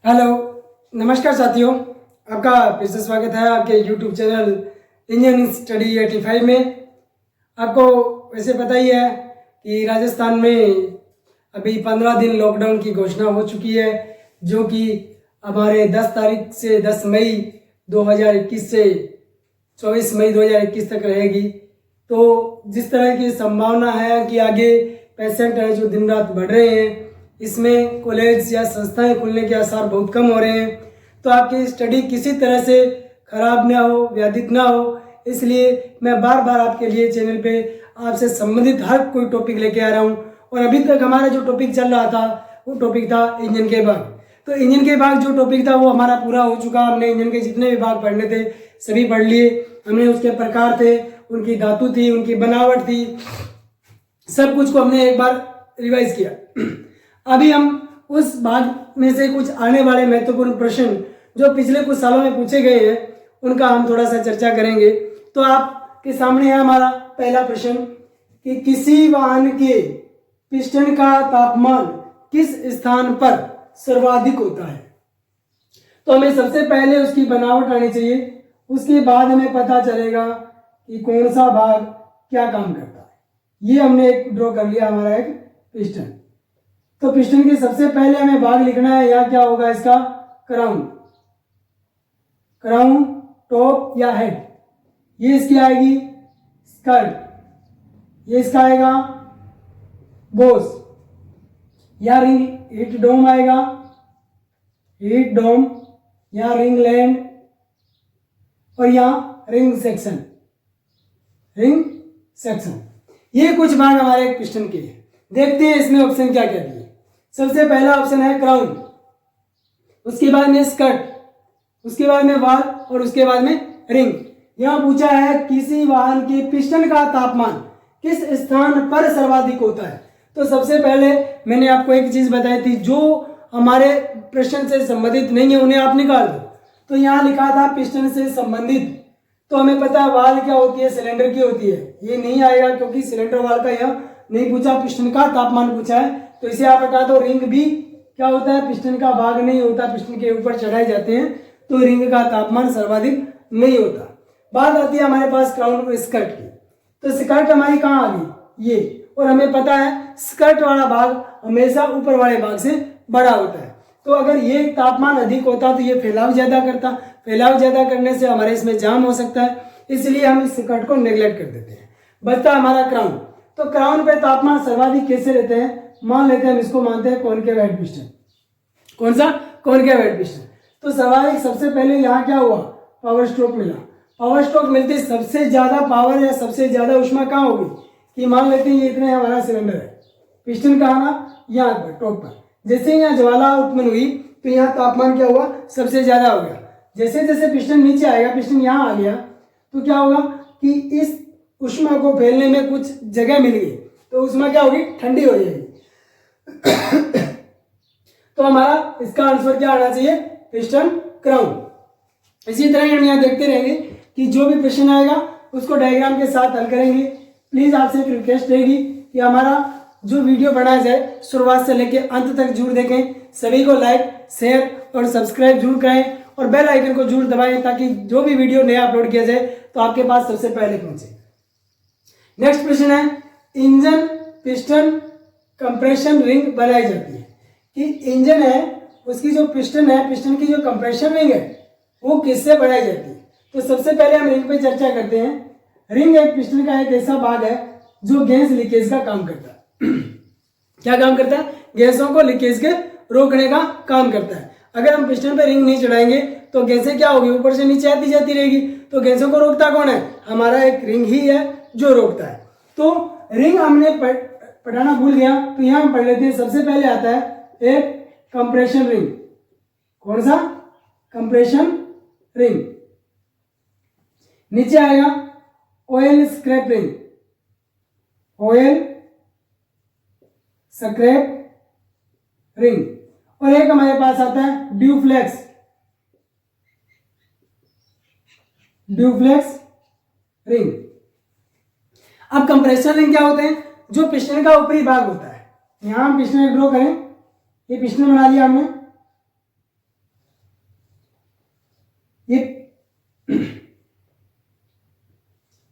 Hello, नमस्कार साथियों। आपका फिर से स्वागत है आपके यूट्यूब चैनल इंजीनियरिंग स्टडी 85 में। आपको वैसे पता ही है कि राजस्थान में अभी 15 दिन लॉकडाउन की घोषणा हो चुकी है, जो कि हमारे 10 तारीख से 10 मई 2021 से 24 मई 2021 तक रहेगी। तो जिस तरह की संभावना है कि आगे पेशेंट है जो दिन रात बढ़ रहे हैं, इसमें कॉलेज या संस्थाएं खुलने के आसार बहुत कम हो रहे हैं। तो आपकी स्टडी किसी तरह से खराब ना हो, व्याधित ना हो, इसलिए मैं बार बार आपके लिए चैनल पे आपसे संबंधित हर कोई टॉपिक लेके आ रहा हूँ। और अभी तक हमारा जो टॉपिक चल रहा था वो टॉपिक था इंजन के भाग। तो इंजन के भाग जो टॉपिक था वो हमारा पूरा हो चुका। हमने इंजन के जितने भी भाग पढ़ने थे सभी पढ़ लिए। हमने उसके प्रकार थे, उनकी धातु थी, उनकी बनावट थी, सब कुछ को हमने एक बार रिवाइज किया। अभी हम उस भाग में से कुछ आने वाले महत्वपूर्ण प्रश्न जो पिछले कुछ सालों में पूछे गए हैं उनका हम थोड़ा सा चर्चा करेंगे। तो आपके सामने है हमारा पहला प्रश्न कि किसी वाहन के पिस्टन का तापमान किस स्थान पर सर्वाधिक होता है। तो हमें सबसे पहले उसकी बनावट आनी चाहिए, उसके बाद हमें पता चलेगा कि कौन सा भाग क्या काम करता है। ये हमने एक ड्रॉ कर लिया हमारा एक पिस्टन। तो पिस्टन के सबसे पहले हमें भाग लिखना है। यहाँ क्या होगा इसका? क्राउन, क्राउन, टॉप या हेड। ये इसकी आएगी स्कर्ट, ये इसका आएगा बोस या रिंग हीट डोम आएगा, हीट डोम या रिंग लैंड, और यहाँ रिंग सेक्शन, रिंग सेक्शन। ये कुछ भाग हमारे एक पिस्टन के हैं। देखते हैं इसमें ऑप्शन क्या क्या दिए। सबसे पहला ऑप्शन है क्राउन, उसके बाद में स्कर्ट, उसके बाद में वाल और उसके बाद में रिंग। यहां पूछा है किसी वाहन के पिस्टन का तापमान किस स्थान पर सर्वाधिक होता है। तो सबसे पहले मैंने आपको एक चीज बताई थी, जो हमारे प्रश्न से संबंधित नहीं है उन्हें आप निकाल दो। तो यहाँ लिखा था पिस्टन से संबंधित, तो हमें पता है वाल क्या होती है, सिलेंडर की होती है। ये नहीं आएगा क्योंकि सिलेंडर वाल का यह नहीं पूछा, पिस्टन का तापमान पूछा है, तो इसे आप हटा दो। रिंग भी क्या होता है, पिस्टन का भाग नहीं होता, पिस्टन के ऊपर चढ़ाए जाते हैं, तो रिंग का तापमान सर्वाधिक नहीं होता। बात आती है हमारे पास क्राउन और स्कर्ट की। तो स्कर्ट हमारी कहाँ आ गई? ये, और हमें पता है स्कर्ट वाला भाग हमेशा ऊपर वाले भाग से बड़ा होता है। तो अगर ये तापमान अधिक होता तो ये फैलाव ज्यादा करता, फैलाव ज्यादा करने से हमारे इसमें जाम हो सकता है, इसलिए हम इस स्कर्ट को नेग्लेक्ट कर देते हैं। बचता हमारा क्राउन। तो क्राउन पे तापमान सर्वाधिक कैसे रहते हैं? मान लेते हैं हम इसको मानते हैं कॉनकेव हेड पिस्टन। कौन सा? Concave head piston. तो स्वाभाविक सबसे पहले यहाँ क्या हुआ? पावर स्ट्रोक मिला। पावर स्ट्रोक मिलते सबसे ज्यादा पावर या सबसे ज्यादा ऊष्मा कहाँ होगी? कि मान लेते हैं ये इतने हमारा सिलेंडर है, पिस्टन कहाँ ना? यहाँ पर टॉप पर। जैसे यहाँ ज्वाला उत्पन्न हुई तो यहाँ तापमान क्या हुआ? सबसे ज्यादा हो गया। जैसे जैसे पिस्टन नीचे आएगा, पिस्टन यहाँ आ गया, तो क्या होगा कि इस ऊष्मा को फैलने में कुछ जगह मिल गई, तो ऊष्मा क्या होगी? ठंडी हो जाएगी। तो हमारा इसका आंसर क्या आना चाहिए? Piston crown. इसी तरह हम यहाँ देखते रहेंगे कि जो भी प्रश्न आएगा उसको डायग्राम के साथ हल करेंगे। प्लीज आपसे एक रिक्वेस्ट रहेगी कि हमारा जो वीडियो बनाया जाए शुरुआत से लेकर अंत तक जरूर देखें। सभी को लाइक, शेयर और सब्सक्राइब जरूर करें और बेल आइकन को जरूर दबाएं ताकि जो भी वीडियो नया अपलोड किया जाए तो आपके पास सबसे पहले पहुंचे। नेक्स्ट प्रश्न है, इंजन पिस्टन कंप्रेशन रिंग बनाई जाती है। कि इंजन है उसकी जो पिस्टन है, पिस्टन की जो कंप्रेशन रिंग है वो किससे बनाई जाती है। तो सबसे पहले हम रिंग पे चर्चा करते हैं। रिंग एक पिस्टन का एक ऐसा भाग है जो गैस लीकेज का काम करता है। क्या काम करता है? गैसों को लीकेज के रोकने का काम करता है। अगर हम पिस्टन पे रिंग नहीं चढ़ाएंगे तो गैसें क्या होगी? ऊपर से नीचे आती जाती रहेगी। तो गैसों को रोकता कौन है? हमारा एक रिंग ही है जो रोकता है। तो रिंग हमने पढ़ाना भूल गया, तो यहां हम पढ़ लेते हैं। सबसे पहले आता है एक कंप्रेशन रिंग। कौन सा? Compression ring. नीचे आएगा oil scrap ring, oil scrap ring. और एक हमारे पास आता है ड्यूफ्लेक्स, ड्यूफ्लेक्स रिंग। अब कंप्रेसर रिंग क्या होते हैं? जो पिस्टन का ऊपरी भाग होता है। यहां हम पिस्टन ड्रॉ करें, ये पिस्टन बना लिया हमने,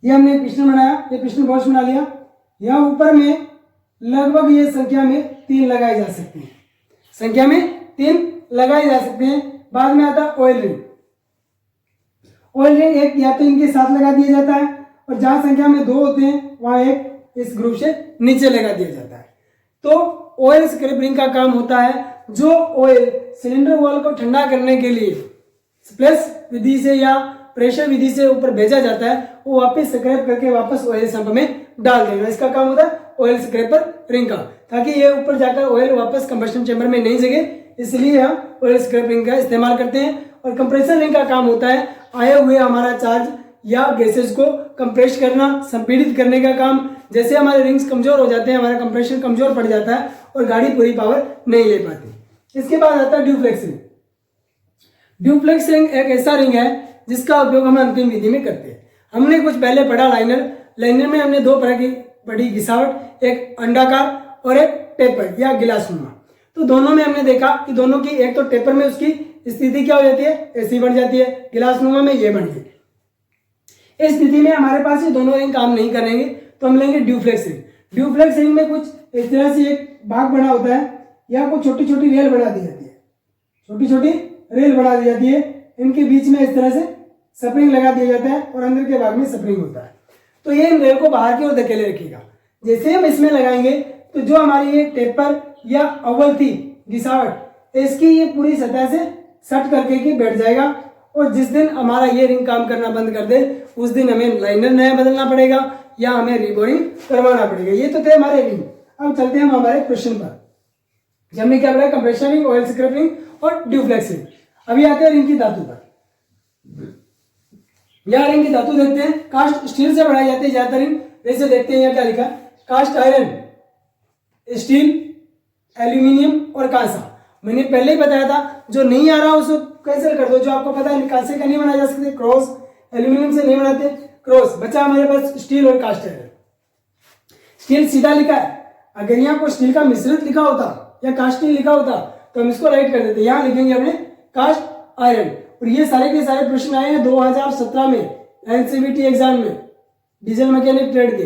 ये हमने पिस्टन बनाया, ये पिस्टन बॉक्स बना लिया। यहाँ ऊपर में लगभग ये संख्या में 3 लगाए जा सकते हैं, संख्या में 3 लगाए जा सकते हैं। बाद में आता ऑयल रिंग। ऑयल रिंग एक या तो इनके साथ लगा दिया जाता है, और जहां संख्या में 2 होते हैं वहां एक इस ग्रुप से नीचे लगा दिया जाता है। तो ऑयल स्क्रैप रिंग का काम होता है जो ऑयल सिलेंडर वॉल को ठंडा करने के लिए स्प्लैश विधि से या प्रेशर विधि से ऊपर भेजा जाता है, वो वापस स्क्रैप करके वापस ऑयल संप में डाल देगा। इसका काम होता है ऑयल स्क्रैपर रिंग का, ताकि ये ऊपर जाकर ऑयल वापस कंबस्शन चैम्बर में नहीं जगे, इसलिए हम ऑयल स्क्रैप रिंग का इस्तेमाल करते हैं। और कंप्रेसर रिंग का काम होता है आए हुए हमारा चार्ज या गैसेज को कंप्रेस करना, संपीड़ित करने का काम। जैसे हमारे रिंग्स कमजोर हो जाते हैं, हमारा कंप्रेशन कमजोर पड़ जाता है और गाड़ी पूरी पावर नहीं ले पाती। इसके बाद आता है ड्यूप्लेक्स रिंग। ड्यूप्लेक्स रिंग एक ऐसा रिंग है जिसका उपयोग हम अंतिम विधि में करते हैं। हमने कुछ पहले पढ़ा लाइनर में हमने 2 तरह की पढ़ी घिसावट, एक अंडाकार और एक टेपर या गिलास नुमा। तो दोनों में हमने देखा कि दोनों की, एक तो टेपर में उसकी स्थिति क्या हो जाती है, ऐसी बन जाती है, गिलास नुमा में ये बन गई। इस स्थिति में हमारे पास ये दोनों रिंग काम नहीं करेंगे, तो हम लेंगे ड्यूप्लेक्स रिंग। ड्यूप्लेक्स रिंग में कुछ इस तरह से एक भाग बना होता है, या कुछ छोटी छोटी रेल बना दी जाती है, छोटी छोटी रेल बना दी जाती है। इनके बीच में इस तरह से स्प्रिंग लगा दिया जाता है और अंदर के भाग में स्प्रिंग होता है। तो ये इन रेल को बाहर की ओर धकेले रखेगा। जैसे हम इसमें लगाएंगे तो जो हमारी ये टेपर या अव्वल थी घिसावट, इसकी ये पूरी सतह से सट करके की बैठ जाएगा। और जिस दिन हमारा ये रिंग काम करना बंद कर दे, उस दिन हमें लाइनर नया बदलना पड़ेगा या हमें रिबोरिंग करवाना पड़ेगा। ये तो थे हमारे रिंग। अब चलते हैं हम हमारे क्वेश्चन पर। हमने क्या पढ़ा, compressor ring, oil scrap ring और ड्यूप्लेक्स रिंग। अभी आते हैं रिंग की धातु पर। यहाँ रिंग की धातु देखते हैं, कास्ट स्टील से बनाई जाती है ज्यादातर रिंग। जैसे देखते हैं यहाँ क्या लिखा, कास्ट आयरन, स्टील, एल्यूमिनियम और कांसा। मैंने पहले ही बताया था, जो नहीं आ रहा उसको कैंसिल कर दो। जो आपको पता है कांसे का नहीं बनाया जा सकते, क्रॉस, एल्यूमिनियम से नहीं बनाते क्रॉस, बचा हमारे पास स्टील और कास्ट आयरन। स्टील सीधा लिखा है, अगर यहाँ को स्टील का मिश्रित लिखा होता या कास्ट स्टील लिखा होता तो हम इसको राइट कर देते। यहाँ लिखेंगे अपने कास्ट आयरन। और ये सारे के सारे प्रश्न आए हैं 2017 में एनसीवीटी एग्जाम में, डीजल मैकेनिक ट्रेड के।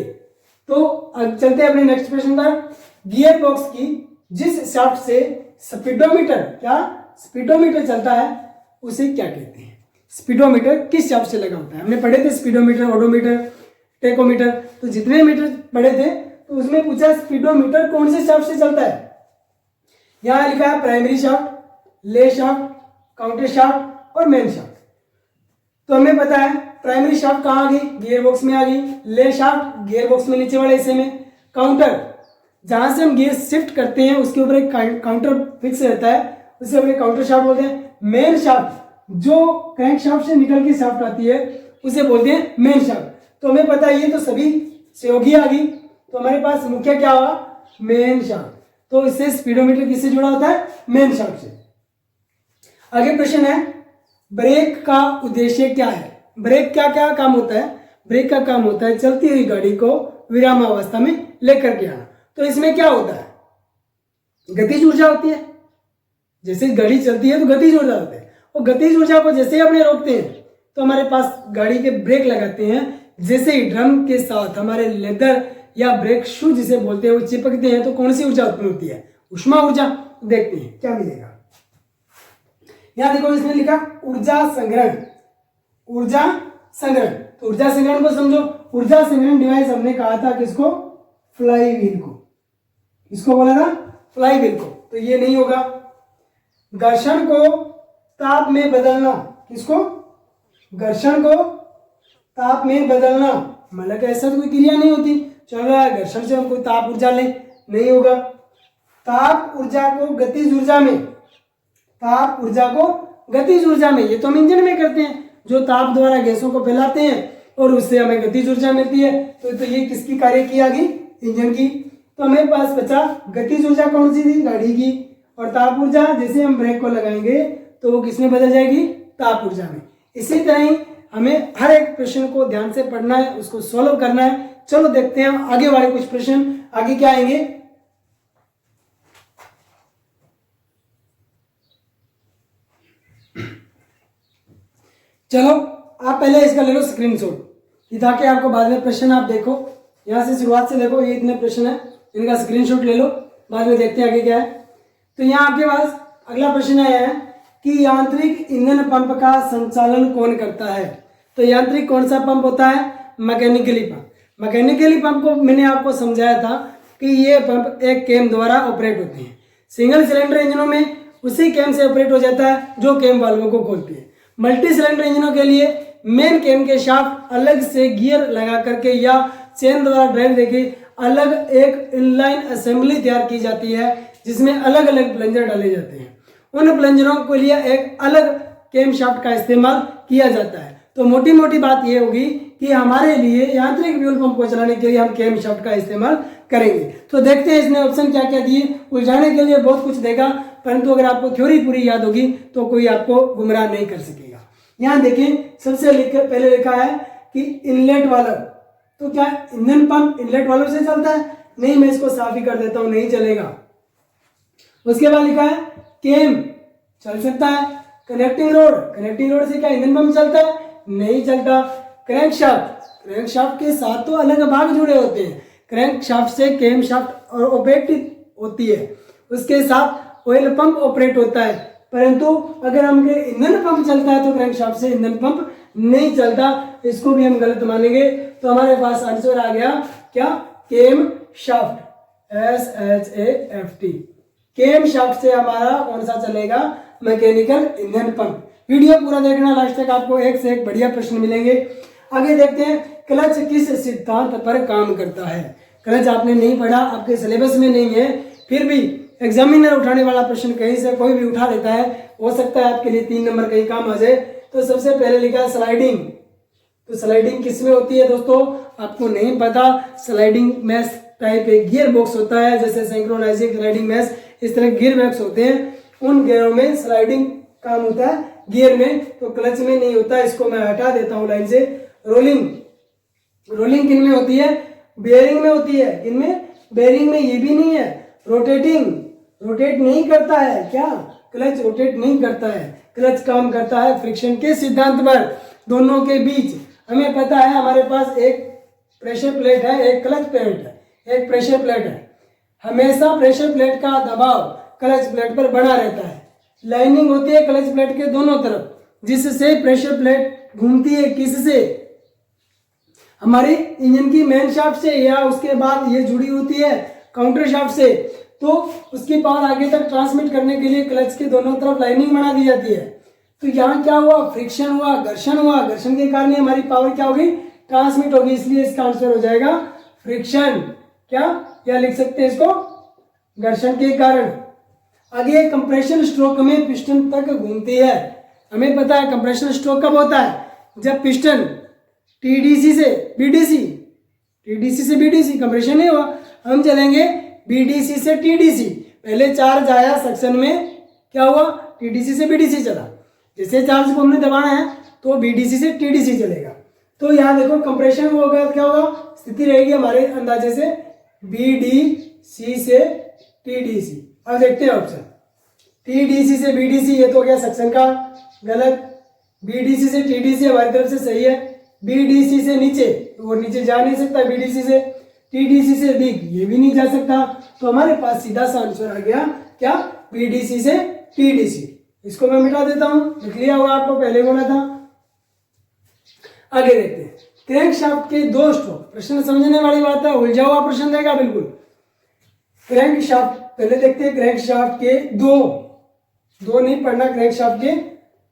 तो अब चलते हैं अपने नेक्स्ट प्रश्न पर। गियर बॉक्स की जिस शाफ्ट से स्पीडोमीटर, क्या स्पीडोमीटर चलता है, उसे क्या कहते हैं? स्पीडोमीटर किस शाफ्ट से लगा होता है? हमने पढ़े थे स्पीडोमीटर, ओडोमीटर, टेकोमीटर। तो जितने मीटर पढ़े थे तो उसमें पूछा स्पीडोमीटर कौन से शाफ्ट से चलता है। यहां लिखा है प्राइमरी शाफ्ट, ले शाफ्ट, काउंटर शाफ्ट और मेन शाफ्ट। तो हमें पता है प्राइमरी शाफ्ट कहाँ आ गई, गियर बॉक्स में आ गई। ले शाफ्ट गियर बॉक्स में नीचे वाले हिस्से में। काउंटर जहां से हम गियर शिफ्ट करते हैं उसके ऊपर एक काउंटर फिक्स रहता है, उसे अपने काउंटर शाफ्ट बोलते हैं। मेन शाफ्ट जो क्रैंक शाफ्ट से निकल के शाफ्ट आती है उसे बोलते हैं मेन शाफ्ट। तो हमें पता है ये तो सभी सहयोगी आ गई, तो हमारे पास मुख्य क्या हुआ, मेन शाफ्ट। तो इससे स्पीडोमीटर किससे जुड़ा होता है, मेन शाफ्ट से। आगे प्रश्न है, ब्रेक का उद्देश्य क्या है? ब्रेक क्या क्या काम होता है? ब्रेक का काम होता है चलती हुई गाड़ी को विराम अवस्था में लेकर के आना। तो इसमें क्या होता है, गतिज ऊर्जा होती है। जैसे गाड़ी चलती है तो गतिज ऊर्जा होती है, और गतिज ऊर्जा को जैसे ही अपने रोकते हैं तो हमारे पास गाड़ी के ब्रेक लगाते हैं, जैसे ही ड्रम के साथ हमारे लेदर या ब्रेक शू जिसे बोलते हैं वो चिपकते हैं तो कौन सी ऊर्जा उत्पन्न होती है, उष्मा ऊर्जा। देखते हैं क्या मिलेगा। यहां देखो इसमें लिखा ऊर्जा संग्रहण, ऊर्जा संग्रहण। तो ऊर्जा संग्रहण को समझो। ऊर्जा संग्रहण डिवाइस हमने कहा था किसको, फ्लाई व्हील को। किसको बोला था, फ्लाई व्हील को। तो ये नहीं होगा। घर्षण को ताप में बदलना, किसको, घर्षण को ताप में बदलना। मतलब ऐसा तो कोई क्रिया नहीं होती, चल रहा है घर्षण से हम कोई ताप ऊर्जा लें, नहीं होगा। ताप ऊर्जा को गतिज ऊर्जा में, ताप ऊर्जा को गतिज ऊर्जा में, ये तो हम इंजन में करते हैं, जो ताप द्वारा गैसों को फैलाते हैं और उससे हमें गतिज ऊर्जा मिलती है। तो ये किसकी कार्य की आ गई, इंजन की। तो हमारे पास बचा गतिज ऊर्जा कौन सी थी, गाड़ी की। और ताप ऊर्जा जैसे हम ब्रेक को लगाएंगे तो वो किसमें बदल जाएगी, ताप ऊर्जा में। इसी तरह ही हमें हर एक प्रश्न को ध्यान से पढ़ना है, उसको सॉल्व करना है। चलो देखते हैं आगे वाले कुछ प्रश्न। आगे क्या आएंगे, चलो आप पहले इसका ले लो स्क्रीनशॉट। ये ताकि आपको बाद में प्रश्न आप देखो, यहाँ से शुरुआत से देखो, ये इतने प्रश्न है, इनका स्क्रीनशॉट ले लो, बाद में देखते हैं आगे क्या है। तो यहाँ आपके पास अगला प्रश्न आया है कि यांत्रिक ईंधन पंप का संचालन कौन करता है। तो यांत्रिक कौन सा पंप होता है? Mechanically pump. मैकेनिकली पंप को मैंने आपको समझाया था कि ये पंप एक कैम द्वारा ऑपरेट होते हैं। सिंगल सिलेंडर इंजनों में उसी कैम से ऑपरेट हो जाता है जो कैम वाल्वों को खोलती है। मल्टी सिलेंडर इंजनों के लिए मेन कैम के शाफ्ट अलग से गियर लगा करके या चेन द्वारा ड्राइव देके अलग एक इनलाइन असेंबली तैयार की जाती है जिसमें अलग अलग प्लंजर डाले जाते हैं। उन प्लंजरों के लिए एक अलग कैम शाफ्ट का इस्तेमाल किया जाता है। तो मोटी मोटी बात यह होगी कि हमारे लिए यांत्रिक फ्यूल पंप को चलाने के लिए हम कैम शाफ्ट का इस्तेमाल करेंगे। तो देखते हैं इसने ऑप्शन क्या क्या दिए। उलझाने के लिए बहुत कुछ देगा, परंतु अगर आपको थ्योरी पूरी याद होगी तो कोई आपको गुमराह नहीं कर सकेगा। यहाँ देखिए सबसे पहले लिखा है कि इनलेट वाल्व। तो क्या ईंधन पंप इनलेट वाल्व से चलता है? नहीं, मैं इसको साफ ही कर देता हूं, नहीं चलेगा। उसके बाद लिखा है कैम चल सकता है। कनेक्टिंग रोड से क्या ईंधन पंप चलता है? नहीं चलता। क्रैंक शाफ्ट के साथ तो अलग भाग जुड़े होते हैं। क्रैंक शाफ्ट से कैम शाफ्ट और ऑपरेट होती है, उसके साथ ऑयल पंप ऑपरेट होता है, परंतु अगर हम ईंधन पंप चलता है तो क्रैंक शाफ्ट से ईंधन पंप नहीं चलता। इसको भी हम गलत मानेंगे। तो हमारे पास आंसर आ गया क्या? Cam shaft, SHAFT। Cam shaft से हमारा कौन सा चलेगा? मैकेनिकल ईंधन पंप। वीडियो पूरा देखना, लास्ट तक आपको एक से एक बढ़िया प्रश्न मिलेंगे। आगे देखते हैं क्लच किस सिद्धांत पर काम करता है। क्लच आपने नहीं पढ़ा, आपके सिलेबस में नहीं है, फिर भी एग्जामिनर उठाने वाला प्रश्न कहीं से कोई भी उठा लेता है, हो सकता है आपके लिए 3 नंबर कहीं काम आ जाए। तो सबसे पहले लिखा है स्लाइडिंग। तो स्लाइडिंग किसमें होती है दोस्तों? आपको नहीं पता। स्लाइडिंग मैश टाइप एक गियर बॉक्स होता है, जैसे सिंक्रोनाइजिंग स्लाइडिंग मैश, इस तरह गियर बॉक्स होते हैं। उन गियरों में स्लाइडिंग काम होता है गियर में, तो क्लच में नहीं होता। इसको मैं हटा देता हूं लाइन से। रोलिंग किन में होती है? बेयरिंग में होती है। किन में? बेयरिंग में। ये भी नहीं है। रोटेट नहीं करता है। क्या? क्लच रोटेट नहीं करता है। क्लच काम करता है फ्रिक्शन के सिद्धांत पर दोनों के बीच। हमें पता है हमारे पास एक प्रेशर प्लेट है, एक क्लच प्लेट है, एक प्रेशर प्लेट है। हमेशा प्रेशर प्लेट का दबाव क्लच प्लेट पर बना रहता है। लाइनिंग होती है क्लच प्लेट के दोनों तरफ, जिससे प्रेशर प्लेट घूमती है। किससे? हमारी इंजन की मेन शाफ्ट से, या उसके बाद ये जुड़ी होती है काउंटर शाफ्ट से। तो उसकी पावर आगे तक ट्रांसमिट करने के लिए क्लच के दोनों तरफ लाइनिंग बना दी जाती है। तो यहाँ क्या हुआ? फ्रिक्शन हुआ, घर्षण हुआ। घर्षण के कारण हमारी पावर क्या होगी? ट्रांसमिट होगी। इसलिए इसका आंसर हो जाएगा फ्रिक्शन। क्या लिख सकते हैं इसको? घर्षण के कारण। आगे कंप्रेशन स्ट्रोक में पिस्टन तक घूमती है। हमें पता है कंप्रेशन स्ट्रोक कब होता है? जब पिस्टन टीडीसी से बीडीसी कंप्रेशन नहीं हुआ, हम चलेंगे बीडीसी से टीडीसी। पहले चार्ज आया सक्शन में, क्या हुआ? टीडीसी से बीडीसी चला। जैसे चार्ज को हमने दबाना है तो बीडीसी से टीडीसी चलेगा। तो यहाँ देखो कंप्रेशन होगा, क्या होगा? स्थिति रहेगी हमारे अंदाजे से बीडीसी से टीडीसी। अब देखते हैं ऑप्शन। टीडीसी से बीडीसी, ये तो हो गया सक्शन का, गलत। बीडीसी से टीडीसी हमारी तरफ से सही है। बीडीसी से नीचे, वो नीचे जा नहीं सकता बीडीसी से। टीडीसी से अधिक, ये भी नहीं जा सकता। तो हमारे पास सीधा सा आंसर आ गया क्या? बीडीसी से टीडीसी। इसको मैं मिटा देता हूं, लिख लिया होगा आपको, पहले बोला था। आगे देखते हैं क्रैंक शाफ्ट के 2 स्ट्रोक। प्रश्न समझने वाली बात है, उलझा हुआ प्रश्न देगा बिल्कुल। क्रैंक शाफ्ट पहले देखते हैं। क्रैंक शाफ्ट के दो नहीं पढ़ना, क्रैंक शाफ्ट के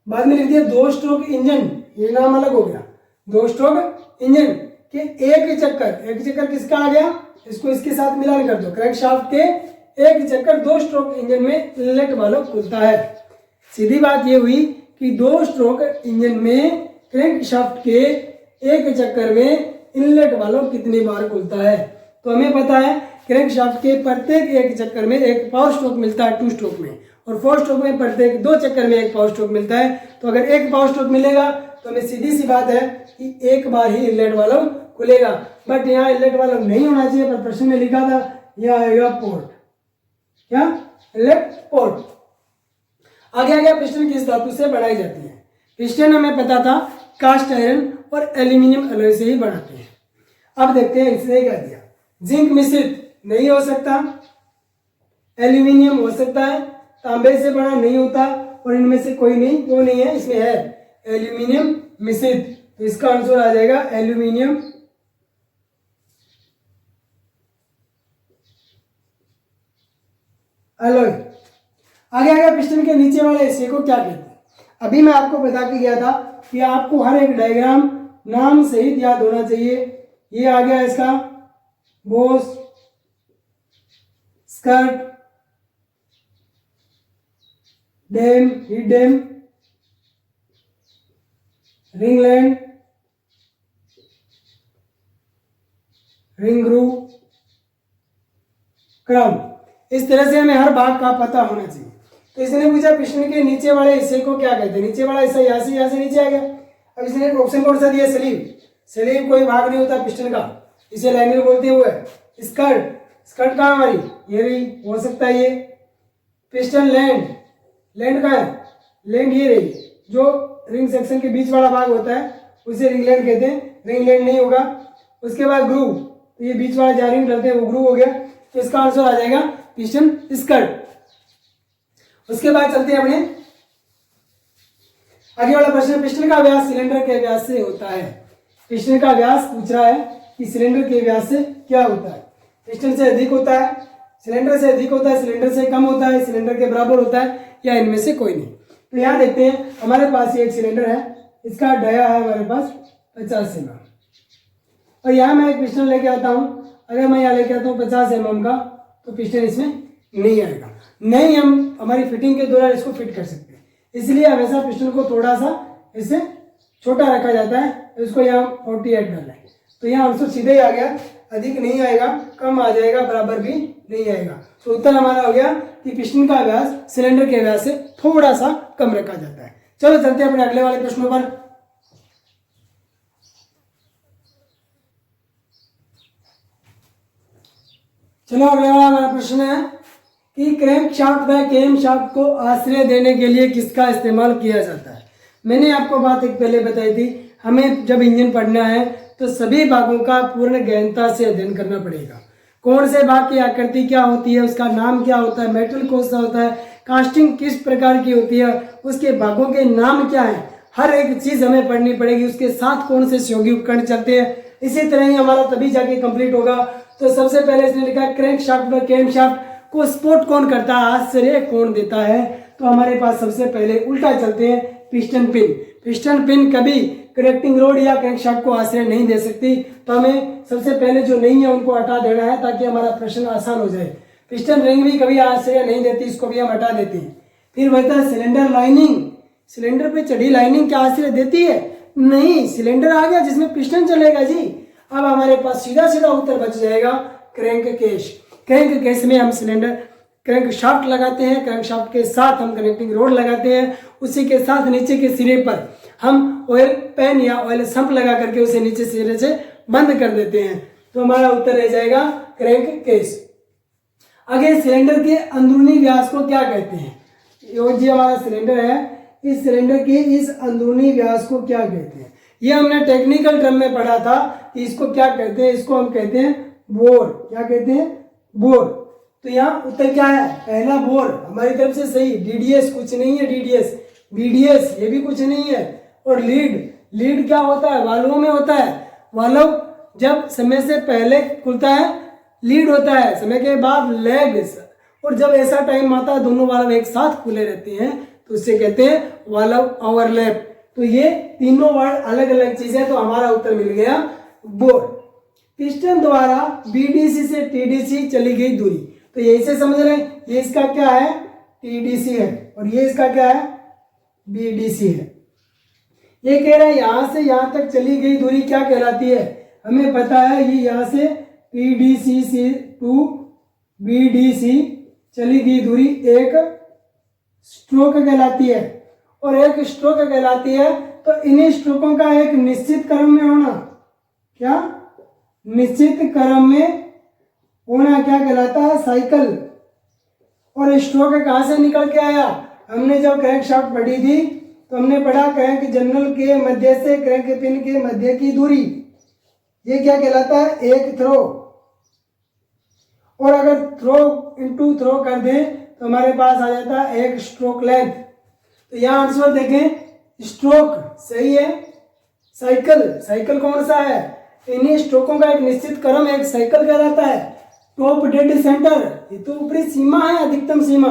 बाद में लिख दिया 2 स्ट्रोक इंजन, ये नाम अलग हो गया। 2 स्ट्रोक इंजन के एक चक्कर किसका आ गया? इसको इसके साथ मिलान कर दो। क्रैंक शाफ्ट के एक चक्कर 2 स्ट्रोक इंजन में इनलेट वाल्व खुलता है। सीधी बात ये हुई कि 2 स्ट्रोक इंजन में क्रैंक शाफ्ट के एक चक्कर में इनलेट वाल्व कितनी बार खुलता है? तो हमें पता है क्रैंक शाफ्ट के प्रत्येक एक चक्कर में एक पावर स्ट्रोक मिलता है 2 स्ट्रोक में, और 4 स्ट्रोक में प्रत्येक 2 चक्कर में एक पावर स्ट्रोक मिलता है। तो अगर एक पावर स्ट्रोक मिलेगा तो हमें सीधी सी बात है कि एक बार ही इनलेट वाल्व खुलेगा। बट यहाँ इनलेट वाल्व नहीं होना चाहिए, पर प्रश्न में लिखा था यह आएगा पोर्ट। क्या? Inlet port. आगे आ गया पिस्टन किस धातु से बनाई जाती है? पिस्टन हमें पता था कास्ट आयरन और एल्यूमिनियम अलॉय से ही बनाते हैं। अब देखते हैं इसने क्या दिया। जिंक मिश्रित नहीं हो सकता, एल्यूमिनियम हो सकता है, तांबे से बना नहीं होता, और इनमें से कोई नहीं, वो नहीं है, इसमें है एल्यूमिनियम मिश्रित। तो इसका आंसर आ जाएगा एल्यूमिनियम अलॉय। आगे आगे पिस्टन के नीचे वाले हिस्से को क्या कहते हैं? अभी मैं आपको बता के गया था कि आपको हर एक डायग्राम नाम सहित याद होना चाहिए। ये आ गया इसका boss, skirt, dam, heat dam, ring land, ring groove, crown. इस तरह से हमें हर भाग का पता होना चाहिए। तो इसने पूछा पिस्टन के नीचे वाले हिस्से को क्या कहते हैं? नीचे वाला हिस्सा यहाँ से नीचे आ गया। अब इसने ऑप्शन कौन सा दिया? स्लीव। स्लीव कोई भाग नहीं होता पिस्टन का, इसे लाइनर बोलते हुए। स्कर्ट, स्कर्ट कहाँ हमारी? ये रही, हो सकता है ये। पिस्टन लैंड, लैंड कहाँ है? लैंड ये रही, जो रिंग सेक्शन के बीच वाला भाग होता है उसे रिंग लैंड कहते हैं। रिंग लैंड नहीं होगा। उसके बाद ग्रूव, तो ये बीच वाला जहाँ रिंग डलते हैं वो ग्रूव हो गया। तो इसका आंसर आ जाएगा पिस्टन स्कर्ट। उसके बाद चलते हैं अपने आगे वाला प्रश्न। पिस्टन का व्यास सिलेंडर के व्यास से होता है। पिस्टन का व्यास पूछ रहा है कि सिलेंडर के व्यास से क्या होता है? पिस्टन से अधिक होता है, सिलेंडर से अधिक होता है, सिलेंडर से कम होता है, सिलेंडर के बराबर होता है, या इनमें से कोई नहीं। तो यहाँ देखते हैं, हमारे पास ये एक सिलेंडर है, इसका डाया है हमारे पास 50 mm, और यहाँ मैं एक पिस्टन लेके आता हूँ। अगर मैं यहाँ लेके आता हूँ 50 mm का, तो पिस्टन इसमें नहीं आएगा। नहीं हम हमारी फिटिंग के दौरान इसको फिट कर सकते हैं, इसलिए हमेशा पिस्टन को थोड़ा सा इससे छोटा रखा जाता है। इसको यहाँ 48 डालना है, तो यहाँ आंसर सीधे ही आ गया। अधिक नहीं आएगा, कम आ जाएगा, बराबर भी नहीं आएगा। तो उत्तर हमारा हो गया कि पिस्टन का व्यास सिलेंडर के व्यास से थोड़ा सा कम रखा जाता है। चलो चलते हैं अपने अगले वाले प्रश्नों पर। चलो अगले वाला हमारा प्रश्न है कि क्रैंक शाफ्ट व केम शाफ्ट को आश्रय देने के लिए किसका इस्तेमाल किया जाता है? मैंने आपको बात एक पहले बताई थी, हमें जब इंजन पढ़ना है तो सभी भागों का पूर्ण गहनता से अध्ययन करना पड़ेगा। कौन से भाग की आकृति क्या होती है, उसका नाम क्या होता है, मेटल कौन सा होता है, कास्टिंग किस प्रकार की होती है, उसके भागों के नाम क्या है, हर एक चीज हमें पढ़नी पड़ेगी। उसके साथ कौन से सहयोगी उपकरण चलते हैं, इसी तरह ही हमारा तभी जाके कंप्लीट होगा। तो सबसे पहले इसने लिखा क्रैंक शाफ्ट व केम शाफ्ट को सपोर्ट कौन करता है, आश्रय कौन देता है? तो हमारे पास सबसे पहले उल्टा चलते हैं, पिस्टन पिन। पिस्टन पिन कभी कनेक्टिंग रोड या क्रैंकशाफ्ट को आश्रय नहीं दे सकती। तो हमें सबसे पहले जो नहीं है उनको हटा देना है ताकि हमारा प्रश्न आसान हो जाए। पिस्टन रिंग भी कभी आश्रय नहीं देती, इसको भी हम हटा देते हैं। फिर बढ़ता है सिलेंडर लाइनिंग। सिलेंडर पे चढ़ी लाइनिंग क्या आश्रय देती है? नहीं, सिलेंडर आ गया जिसमें पिस्टन चलेगा जी। अब हमारे पास सीधा सीधा उत्तर बच जाएगा क्रैंक केस। क्रैंक केस में हम सिलेंडर क्रैंक शाफ्ट लगाते हैं, क्रैंक शाफ्ट के साथ हम कनेक्टिंग रोड लगाते हैं, उसी के साथ नीचे के सिरे पर हम ऑयल पेन या ऑयल संप लगा करके उसे नीचे सिरे से बंद कर देते हैं। तो हमारा उत्तर रह जाएगा क्रैंक केस। आगे सिलेंडर के अंदरूनी व्यास को क्या कहते हैं? ये जी हमारा सिलेंडर है, इस सिलेंडर के इस अंदरूनी व्यास को क्या कहते हैं? ये हमने टेक्निकल टर्म में पढ़ा था कि इसको क्या कहते हैं। इसको हम कहते हैं बोर। क्या कहते हैं? बोर। तो यहाँ उत्तर क्या है? पहला बोर हमारी तरफ से सही। डीडीएस कुछ नहीं है, डीडीएस बीडीएस ये भी कुछ नहीं है। और लीड, लीड क्या होता है? वाल्वों में होता है। वाल्व जब समय से पहले खुलता है लीड होता है, समय के बाद लेग, और जब ऐसा टाइम आता है दोनों वाल्व एक साथ खुले रहते हैं तो उसे कहते हैं वाल्व ओवरलैप। तो ये तीनों वर्ड अलग अलग चीज है। तो हमारा उत्तर मिल गया बोर। पिस्टन द्वारा बीडीसी से टीडीसी चली गई दूरी, तो यही से समझ रहे हैं, ये इसका क्या है? टीडीसी है, और ये इसका क्या है? बीडीसी है। ये कह रहा है यहां से यहां तक चली गई दूरी क्या कहलाती है? हमें पता है ये यहां से पीडीसी से टू बीडीसी चली गई दूरी एक स्ट्रोक कहलाती है, और एक स्ट्रोक कहलाती है। तो इन्हीं स्ट्रोकों का एक निश्चित क्रम में होना, क्या निश्चित क्रम में होना क्या कहलाता है? साइकिल। और स्ट्रोक कहां से निकल के आया? हमने जब क्रैंकशाफ्ट पढ़ी थी तो हमने पढ़ा क्रैंक जर्नल के मध्य से क्रैंक पिन के मध्य की दूरी, ये क्या कहलाता है? एक थ्रो। और अगर थ्रो इंटू थ्रो कर दें तो हमारे पास आ जाता है एक स्ट्रोक लेंथ। तो यहाँ आंसर देखें, स्ट्रोक सही है। साइकिल कौन सा है? इन्हीं स्ट्रोकों का एक निश्चित क्रम एक साइकिल कहलाता है। टॉप डेड सेंटर, ये तो ऊपरी सीमा है, अधिकतम सीमा।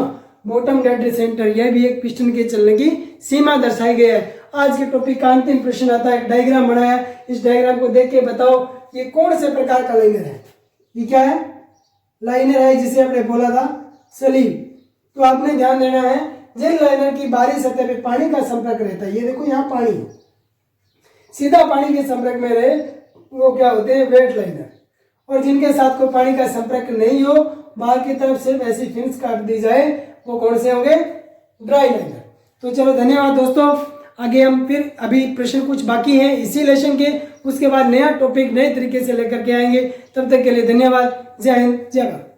बॉटम डेड सेंटर, यह भी एक पिस्टन के चलने की सीमा दर्शाई गई है। आज के टॉपिक का अंतिम प्रश्न आता है, एक डायग्राम बनाया, इस डायग्राम को देख के बताओ ये कौन से प्रकार का लाइनर है? ये क्या है? लाइनर है जिसे आपने बोला था सलीब। तो आपने ध्यान देना है, जिन लाइनर की बाहरी सतह पे पानी का संपर्क रहता है, ये देखो यहाँ पानी है, सीधा पानी के संपर्क में रहे वो क्या होते हैं? Wet liner. और जिनके साथ कोई पानी का संपर्क नहीं हो, बाहर की तरफ सिर्फ ऐसी फिन्स काट दी जाए, वो कौन से होंगे? Dry liner. तो चलो धन्यवाद दोस्तों, आगे हम फिर अभी प्रश्न कुछ बाकी हैं इसी लेसन के, उसके बाद नया टॉपिक नए तरीके से लेकर के आएंगे। तब तक के लिए धन्यवाद। जय हिंद, जय भारत।